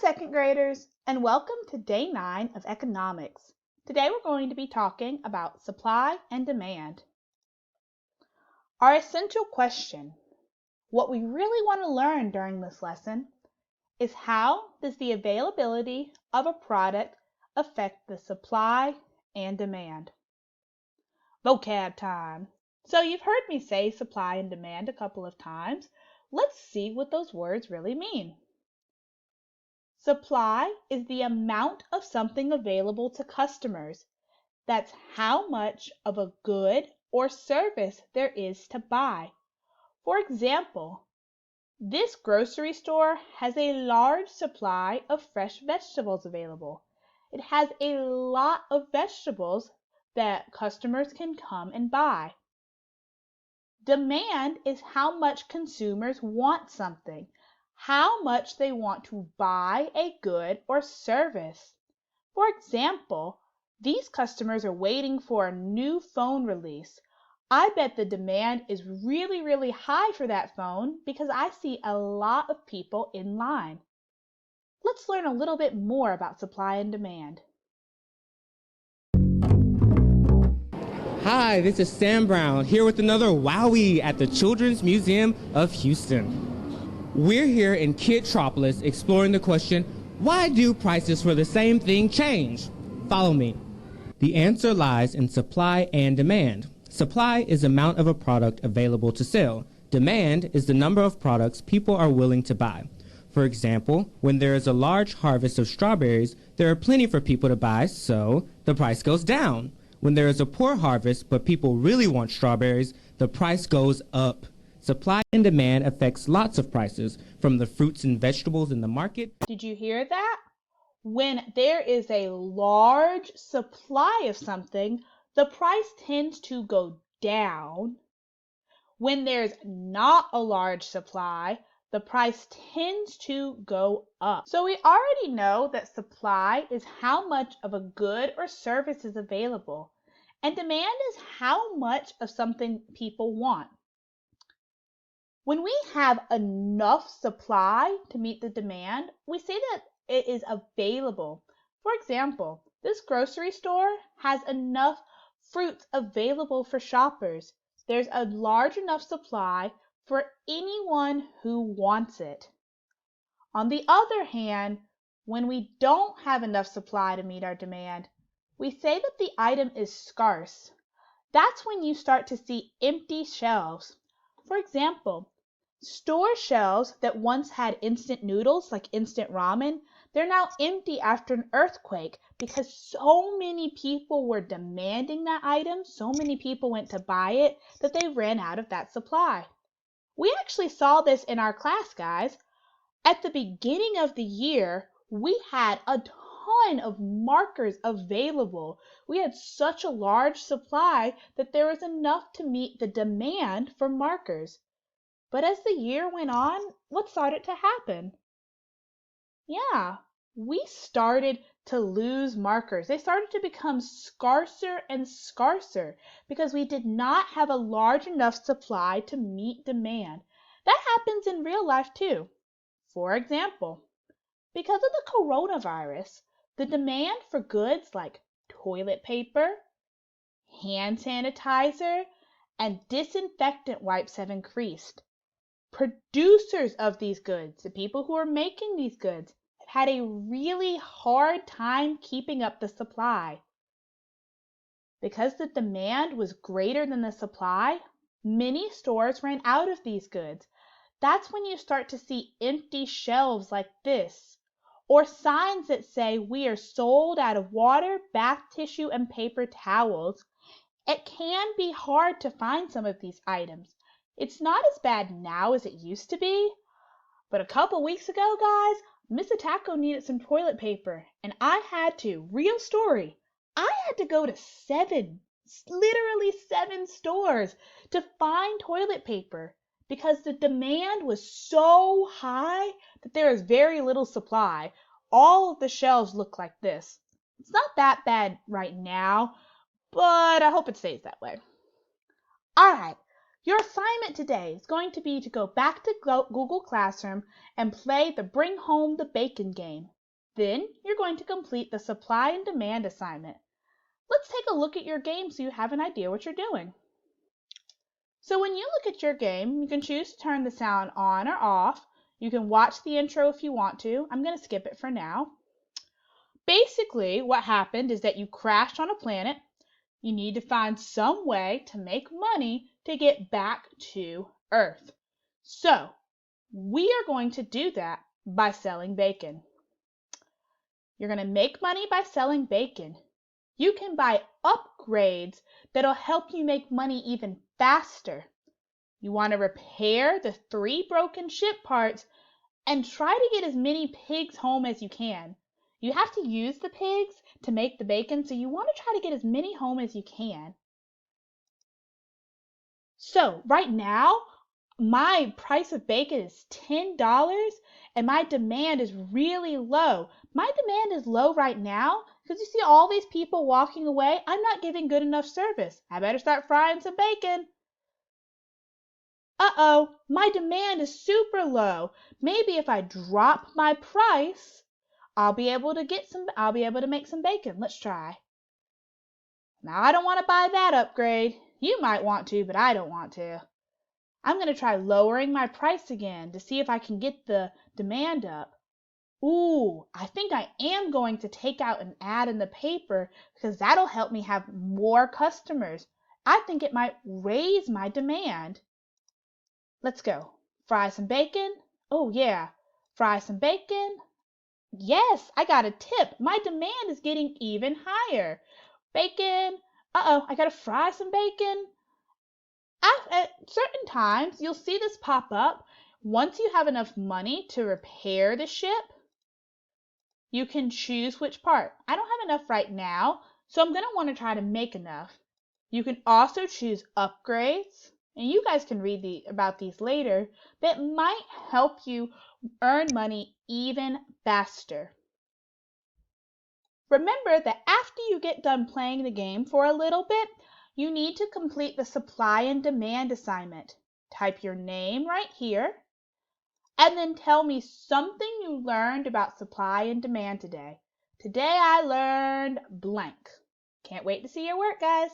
second graders, and welcome to day 9 of economics. Today we're going to be talking about supply and demand. Our essential question, what we really want to learn during this lesson, is how does the availability of a product affect the supply and demand? Vocab time. So you've heard me say supply and demand a couple of times. Let's see what those words really mean. Supply is the amount of something available to customers. That's how much of a good or service there is to buy. For example, this grocery store has a large supply of fresh vegetables available. It has a lot of vegetables that customers can come and buy. Demand is how much consumers want something, how much they want to buy a good or service. For example, these customers are waiting for a new phone release. I bet the demand is really high for that phone because I see a lot of people in line. Let's learn a little bit more about supply and demand. Hi, this is Sam Brown here with another Wowie at the Children's Museum of Houston. We're here in Kidtropolis exploring the question, why do prices for the same thing change? Follow me. The answer lies in supply and demand. Supply is the amount of a product available to sell. Demand is the number of products people are willing to buy. For example, when there is a large harvest of strawberries, there are plenty for people to buy, so the price goes down. When there is a poor harvest, but people really want strawberries, the price goes up. Supply and demand affects lots of prices, from the fruits and vegetables in the market. Did you hear that? When there is a large supply of something, the price tends to go down. When there's not a large supply, the price tends to go up. So we already know that supply is how much of a good or service is available, and demand is how much of something people want. When we have enough supply to meet the demand, we say that it is available. For example, this grocery store has enough fruits available for shoppers. There's a large enough supply for anyone who wants it. On the other hand, when we don't have enough supply to meet our demand, we say that the item is scarce. That's when you start to see empty shelves. For example, store shelves that once had instant noodles like instant ramen, they're now empty after an earthquake because so many people were demanding that item, so many people went to buy it that they ran out of that supply. We actually saw this in our class, guys. At the beginning of the year, we had a ton of markers available. We had such a large supply that there was enough to meet the demand for markers. But as the year went on, what started to happen? Yeah, we started to lose markers. They started to become scarcer and scarcer because we did not have a large enough supply to meet demand. That happens in real life too. For example, because of the coronavirus, the demand for goods like toilet paper, hand sanitizer, and disinfectant wipes have increased. Producers of these goods, the people who are making these goods, have had a really hard time keeping up the supply. Because the demand was greater than the supply, many stores ran out of these goods. That's when you start to see empty shelves like this, or signs that say we are sold out of water, bath tissue, and paper towels. It can be hard to find some of these items. It's not as bad now as it used to be, but a couple weeks ago, guys, Miss Taco needed some toilet paper, and real story, I had to go to literally seven stores to find toilet paper because the demand was so high that there is very little supply. All of the shelves look like this. It's not that bad right now, but I hope it stays that way. All right, Your assignment today is going to be to go back to Google Classroom and play the Bring Home the Bacon game. Then you're going to complete the supply and demand assignment. Let's take a look at your game so you have an idea what you're doing. So when you look at your game, you can choose to turn the sound on or off. You can watch the intro if you want to. I'm going to skip it for now. Basically, what happened is that you crashed on a planet. You need to find some way to make money to get back to Earth. So, we are going to do that by selling bacon. You're going to make money by selling bacon. You can buy upgrades that'll help you make money even faster. You want to repair the 3 broken ship parts and try to get as many pigs home as you can. You have to use the pigs to make the bacon, so you want to try to get as many home as you can. So right now, my price of bacon is $10 and my demand is really low. My demand is low right now because you see all these people walking away. I'm not giving good enough service. I better start frying some bacon. Uh-oh, my demand is super low. Maybe if I drop my price, I'll be able to make some bacon. Let's try. Now I don't want to buy that upgrade. You might want to, but I don't want to. I'm going to try lowering my price again to see if I can get the demand up. Ooh, I think I am going to take out an ad in the paper because that'll help me have more customers. I think it might raise my demand. Let's go. Fry some bacon. Oh yeah, fry some bacon. Yes, I got a tip. My demand is getting even higher. Bacon. Uh-oh, I gotta fry some bacon. At certain times, you'll see this pop up. Once you have enough money to repair the ship, you can choose which part. I don't have enough right now, so I'm going to want to try to make enough. You can also choose upgrades, and you guys can read about these later, that might help you earn money even faster. Remember that after you get done playing the game for a little bit, you need to complete the supply and demand assignment. Type your name right here, and then tell me something you learned about supply and demand today. Today I learned blank. Can't wait to see your work, guys.